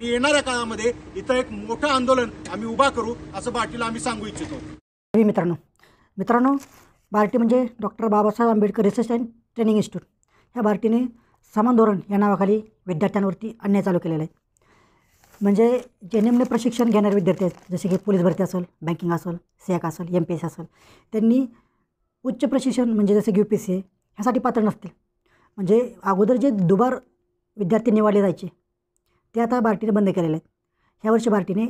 येणाऱ्या काळामध्ये इथं एक मोठं आंदोलन आम्ही उभा करू असं बार्टीला आम्ही सांगू इच्छितो। मित्रांनो बार्टी म्हणजे doctor Babasaheb Ambedkar research and training institute. ह्या बार्टीने समान धोरण या नावाखाली विद्यार्थ्यांवरती अन्याय चालू केलेला आहे। म्हणजे जे निम्न प्रशिक्षण घेणारे विद्यार्थी आहेत, जसे की पोलीस भरती असेल, बँकिंग असेल, SEAC असेल, MPSC असेल, त्यांनी उच्च प्रशिक्षण म्हणजे जसे की UPSC ह्यासाठी पात्र नसतील। म्हणजे अगोदर जे दुबार विद्यार्थी निवडले जायचे ते आता बार्टीने बंद केलेले आहेत। ह्या वर्षी बार्टीने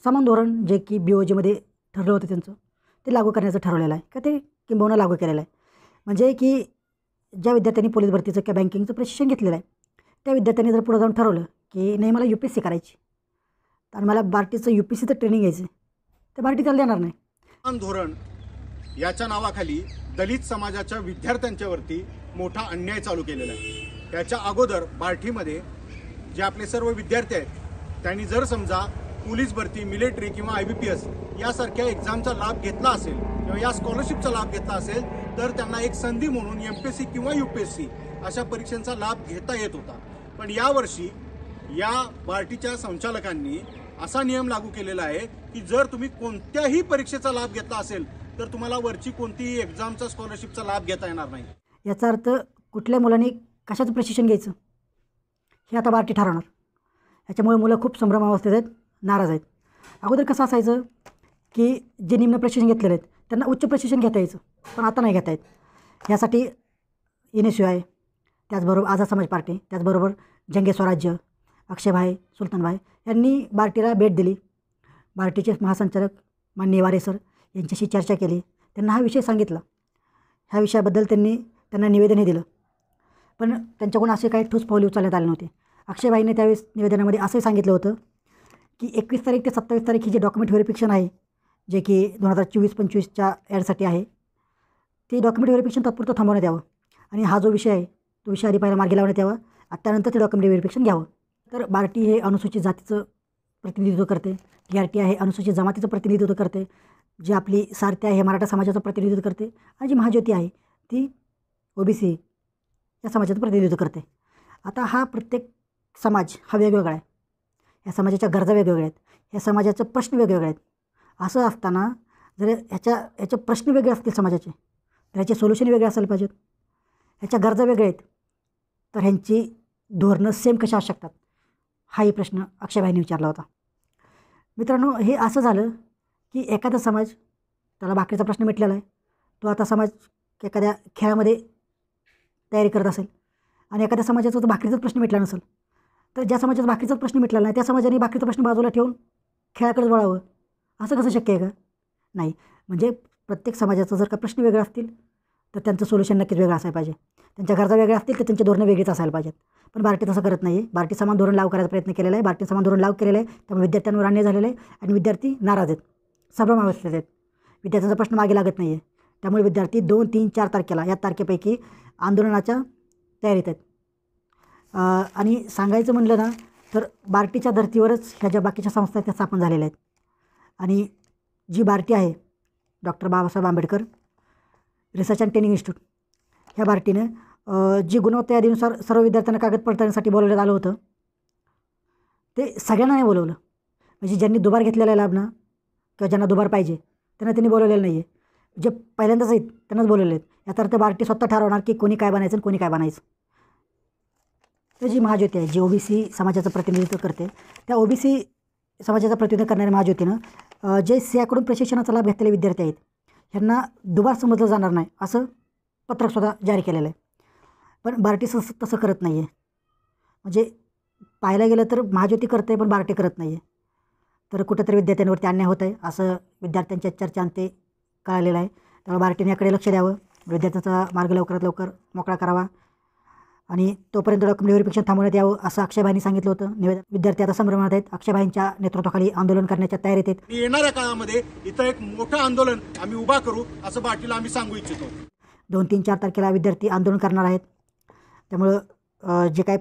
समान धोरण जे की BOGमध्ये ठरलं होतं त्यांचं ते लागू करण्याचं ठरवलेलं आहे का ते किंबहुना लागू केलेलं आहे। म्हणजे की ज्या विद्यार्थ्यांनी पोलीस भरतीचं किंवा बँकिंगचं प्रशिक्षण घेतलेलं आहे त्या विद्यार्थ्यांनी जर पुढे जाऊन ठरवलं की नाही मला UPSC करायची आणि मला बार्टीचं UPSCचं ट्रेनिंग घ्यायचं तर बार्टी त्याला देणार नाही। समान धोरण याच्या नावाखाली दलित समाजाच्या विद्यार्थ्यांच्यावरती मोठा अन्याय चालू केलेला आहे। त्याच्या अगोदर बार्टीमध्ये जे आपले सर्व विद्यार्थी आहेत त्यांनी जर समजा पोलीस भरती, मिलिटरी किंवा IBPS यासारख्या एक्झामचा लाभ घेतला असेल किंवा या स्कॉलरशिपचा लाभ घेतला असेल तर त्यांना एक संधी म्हणून MPSC किंवा UPSC अशा परीक्षांचा लाभ घेता येत होता। पण यावर्षी या बार्टीच्या संचालकांनी असा नियम लागू केलेला आहे की जर तुम्ही कोणत्याही परीक्षेचा लाभ घेतला असेल तर तुम्हाला वरची कोणतीही एक्झामचा स्कॉलरशिपचा लाभ घेता येणार नाही। याचा अर्थ कुठल्या मुलांनी कशाचं प्रशिक्षण घ्यायचं हे आता बार्टी ठरवणार। याच्यामुळे मुलं खूप संभ्रमावस्थेत आहेत, नाराज आहेत। अगोदर कसं असायचं की जे निम्न प्रशिक्षण घेतलेले आहेत त्यांना उच्च प्रशिक्षण घेता यायचं, पण आता नाही घेता येत। यासाठी NSU, त्याचबरोबर आझाद समाज पार्टी, त्याचबरोबर जंगे स्वराज्य, अक्षयभाई, सुलतानभाई यांनी बार्टीला भेट दिली। बार्टीचे महासंचालक माननीय वारे सर यांच्याशी चर्चा केली, त्यांना हा विषय सांगितला। ह्या विषयाबद्दल त्यांना निवेदनही दिलं, पण त्यांच्याकडून असे काही ठोस पावले उचलण्यात आले नव्हते। अक्षयभाईने त्यावेळेस निवेदनामध्ये असंही सांगितलं होतं की 21 तारीख ते 27 तारीख ही जी डॉक्युमेंट व्हेरिफिकेशन आहे जे की 2024-25च्या ॲडसाठी आहे ते डॉक्युमेंट व्हेरिफिकेशन तात्पुरतं थांबवण्यात यावं आणि हा जो विषय आहे तो विषय आधी पहिला मार्गी लावण्यात यावा, त्यानंतर ते डॉक्युमेंट व्हेरिफिकेशन घ्यावं। तर बार्टी हे अनुसूचित जातीचं प्रतिनिधित्व करते, TRT आहे अनुसूचित जमातीचं प्रतिनिधित्व करते, जी आपली सारथी आहे हे मराठा समाजाचं प्रतिनिधित्व करते आणि जी महाज्योती आहे ती OBC या समाजाचं प्रतिनिधित्व करते। आता हा प्रत्येक समाज हा वेगवेगळा आहे, या समाजाच्या गरजा वेगवेगळ्या आहेत, या समाजाचे प्रश्न वेगवेगळे आहेत। असं असताना जर याचे प्रश्न वेगळे असतील समाजाचे तर ह्याचे सोल्युशन वेगळे असायला पाहिजेत। ह्याच्या गरजा वेगळ्या आहेत तर ह्यांची धोरणं सेम कशा असू शकतात हाही प्रश्न अक्षयभाईंनी विचारला होता। मित्रांनो, हे असं झालं की एखादा समाज त्याला भाकरीचा प्रश्न मिटलेला आहे, तो आता समाज एखाद्या खेळामध्ये तयारी करत असेल आणि एखाद्या समाजाचा तो भाकरीचाच प्रश्न मिटला नसेल तर ज्या समाजाचा भाकरीचाच प्रश्न मिटला नाही त्या समाजाने भाकरीचा प्रश्न बाजूला ठेवून खेळाकडे वळावं असं कसं शक्य आहे का? नाही। म्हणजे प्रत्येक समाजाचा जर का प्रश्न वेगळे असतील तर त्यांचं सोल्युशन नक्कीच वेगळं असायला पाहिजे, त्यांच्या गरजा वेगळ्या असतील तर त्यांची धोरणं वेगळीच असायला पाहिजेत। पण बार्टी तसं करत नाही आहे। बार्टी समान धोरण लागू करायचा प्रयत्न केलेला आहे, बार्टी समान धोरण लागू केलेलं आहे, त्यामुळे विद्यार्थ्यांवर अन्याय झालेला आहे आणि विद्यार्थी नाराज आहेत, संभ्रमावस्थेत आहेत, विद्यार्थ्यांचा प्रश्न मागे लागत नाही आहे। त्यामुळे विद्यार्थी 2, 3, 4 तारखेला या तारखेपैकी आंदोलनाच्या तयारीत आहेत। आणि सांगायचं म्हणलं ना तर बार्टीच्या धर्तीवरच ह्या ज्या बाकीच्या संस्था आहेत त्या स्थापन झालेल्या आहेत आणि जी बार्टी आहे doctor Babasaheb Ambedkar research and training institute ह्या बार्टीनं जी गुणवत्ता यादीनुसार सर्व विद्यार्थ्यांना कागद पडताळण्यासाठी बोलवण्यात आलं होतं ते सगळ्यांना नाही बोलवलं। म्हणजे ज्यांनी दुबार घेतलेला आहे लाभ ना किंवा ज्यांना दुबार पाहिजे त्यांना त्यांनी बोलवलेलं नाही आहे, जे पहिल्यांदाच आहेत त्यांनाच बोलवले आहेत। याचा अर्थ बार्टी स्वतः ठरवणार की कोणी काय बनायचं आणि कोणी काय बनायचं। तर जी महाज्योती आहे जी OBC समाजाचं प्रतिनिधित्व करते त्या OBC समाजाचं प्रतिनिधित्व करणाऱ्या महाज्योतीनं जे SEAकडून प्रशिक्षणाचा लाभ घेतलेले विद्यार्थी आहेत ह्यांना दुबार समजलं जाणार नाही असं पत्रक सुद्धा जारी केलेलं आहे। पण बार्टी तसं करत नाही आहे। म्हणजे पाहायला गेलं तर महाज्योती करते पण बार्टी करत नाही आहे, तर कुठंतरी विद्यार्थ्यांवरती अन्याय होत आहे असं विद्यार्थ्यांच्या चर्चांते कळालेलं आहे। त्यामुळे बार्टीने याकडे लक्ष द्यावं, विद्यार्थ्यांचा मार्ग लवकरात लवकर मोकळा करावा आणि तोपर्यंत डॉक्युमेंट व्हेरिफिकेशन थांबवण्यात यावं असं अक्षयभाईंनी सांगितलं होतं। विद्यार्थी आता संभ्रमात आहेत, अक्षयभाईंच्या नेतृत्वाखाली आंदोलन करण्याच्या तयारीत आहेत। येणाऱ्या काळामध्ये इथं एक मोठं आंदोलन आम्ही उभा करू असं बार्टीला आम्ही सांगू इच्छितो। 2, 3, 4 तारखेला विद्यार्थी आंदोलन करणार आहेत। त्यामुळं जे काही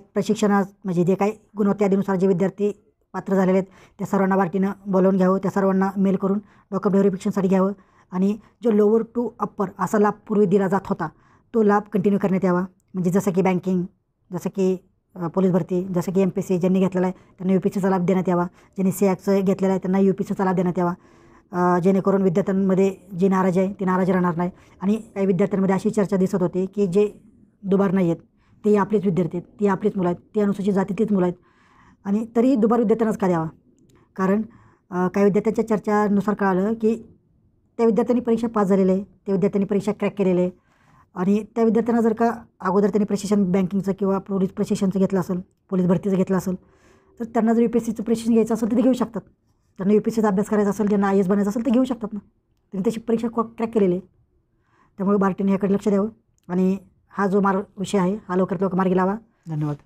म्हणजे जे काही गुणवत्ता यादीनुसार जे विद्यार्थी पात्र झालेले आहेत त्या सर्वांना बार्टीनं बोलावून घ्यावं, त्या सर्वांना मेल करून डॉक्युमेंट व्हेरिफिकेशनसाठी घ्यावं आणि जो लोअर टू अप्पर असा लाभ पूर्वी दिला जात होता तो लाभ कंटिन्यू करण्यात यावा। म्हणजे जसं की बँकिंग, जसं की पोलीस भरती जसं की MPSC ज्यांनी घेतलेला आहे त्यांना UPSCचा लाभ देण्यात यावा, ज्यांनी CACचं घेतलेला आहे त्यांना UPSCचा लाभ देण्यात यावा, जेणेकरून विद्यार्थ्यांमध्ये जी नाराजी आहे ती नाराजी राहणार नाही. आणि काही विद्यार्थ्यांमध्ये अशी चर्चा दिसत होती की जे दुबार नाही आहेत ते आपलेच विद्यार्थी आहेत, ती आपलीच मुलं आहेत, ती अनुसूचित जातीतलीच मुलं आहेत आणि तरी दुबार विद्यार्थ्यांनाच का द्यावा. कारण काही विद्यार्थ्यांच्या चर्चानुसार कळालं की त्या विद्यार्थ्यांनी परीक्षा पास झालेले आहे, त्या विद्यार्थ्यांनी परीक्षा क्रॅक केलेले आहे आणि त्या विद्यार्थ्यांना जर का अगोदर त्यांनी प्रशिक्षण बँकिंगचं किंवा पोलीस प्रशिक्षणचं घेतलं असेल, पोलीस भरतीचं घेतलं असेल तर त्यांना जर UPSCचं प्रशिक्षण घ्यायचं असेल तर ते घेऊ शकतात. त्यांना UPSCचा अभ्यास करायचा असेल, ज्यांना IAS बनायचं असेल ते घेऊ शकतात ना. त्यांनी त्याची परीक्षा क्रॅक केलेली आहे. त्यामुळे बार्टीने ह्याकडे लक्ष द्यावं आणि हा जो विषय आहे हा लवकरात लवकर मार्गी लावा. धन्यवाद.